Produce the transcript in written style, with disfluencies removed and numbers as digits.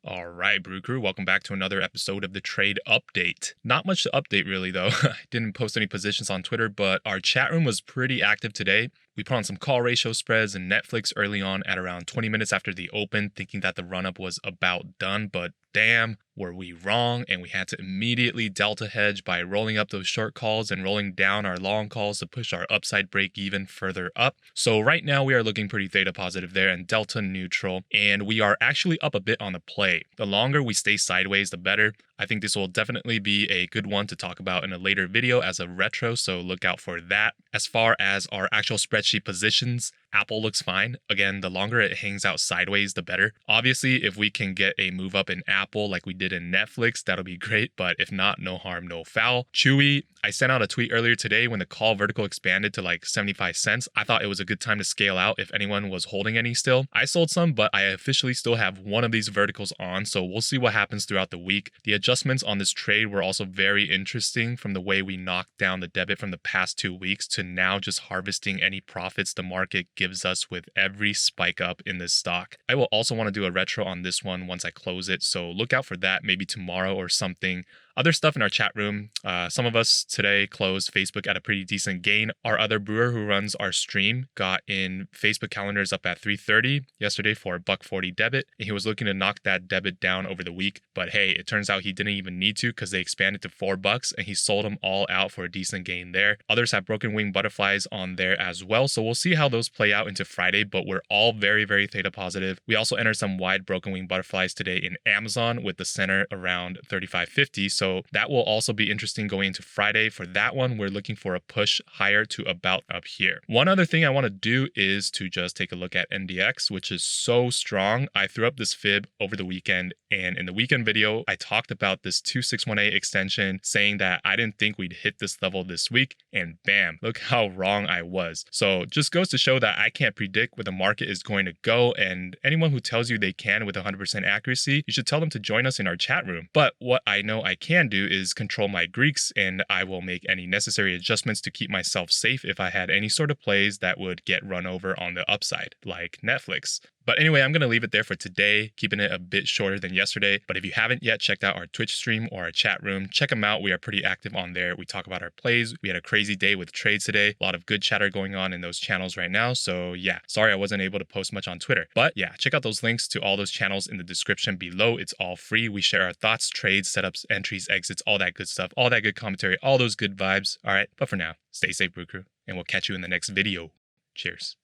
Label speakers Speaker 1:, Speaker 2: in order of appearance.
Speaker 1: All right, Brew Crew, welcome back to another episode of the Trade Update. Not much to update really though. I didn't post any positions on Twitter, but our chat room was pretty active today. We put on some call ratio spreads and Netflix early on at around 20 minutes after the open, thinking that the run-up was about done, but damn, were we wrong, and we had to immediately delta hedge by rolling up those short calls and rolling down our long calls to push our upside break even further up. So right now we are looking pretty theta positive there and delta neutral, and we are actually up a bit on the play. The longer we stay sideways, the better. I think this will definitely be a good one to talk about in a later video as a retro, so look out for that. As far as our actual spreadsheet positions, Apple looks fine. Again, the longer it hangs out sideways, the better. Obviously, if we can get a move up in Apple like we did in Netflix, that'll be great, but if not, no harm, no foul. CHWY, I sent out a tweet earlier today when the call vertical expanded to like 75 cents. I thought it was a good time to scale out if anyone was holding any still. I sold some, but I officially still have one of these verticals on, so we'll see what happens throughout the week. The adjustments on this trade were also very interesting from the way we knocked down the debit from the past 2 weeks to now just harvesting any profits the market gives us with every spike up in this stock. I will also want to do a retro on this one once I close it, so look out for that maybe tomorrow or something. Other stuff in our chat room, some of us today closed Facebook at a pretty decent gain. Our other brewer who runs our stream got in Facebook calendars up at 3:30 yesterday for a $1.40 debit, and he was looking to knock that debit down over the week. But hey, it turns out he didn't even need to because they expanded to $4 and he sold them all out for a decent gain there. Others have broken wing butterflies on there as well, so we'll see how those play out into Friday, but we're all very, very theta positive. We also entered some wide broken wing butterflies today in Amazon with the center around 35.50. So that will also be interesting going into Friday. For that one, we're looking for a push higher to about up here. One other thing I want to do is to just take a look at NDX, which is so strong. I threw up this fib over the weekend, and in the weekend video, I talked about this 2618 extension, saying that I didn't think we'd hit this level this week, and bam, look how wrong I was. So just goes to show that I can't predict where the market is going to go, and anyone who tells you they can with 100% accuracy, you should tell them to join us in our chat room. But what I know I can do is control my Greeks, and I will make any necessary adjustments to keep myself safe if I had any sort of plays that would get run over on the upside, like Netflix. But anyway, I'm going to leave it there for today, keeping it a bit shorter than yesterday. But if you haven't yet checked out our Twitch stream or our chat room, check them out. We are pretty active on there. We talk about our plays. We had a crazy day with trades today. A lot of good chatter going on in those channels right now. So yeah, sorry I wasn't able to post much on Twitter. But yeah, check out those links to all those channels in the description below. It's all free. We share our thoughts, trades, setups, entries, exits, all that good stuff, all that good commentary, all those good vibes. All right, but for now, stay safe, Brew Crew, and we'll catch you in the next video. Cheers.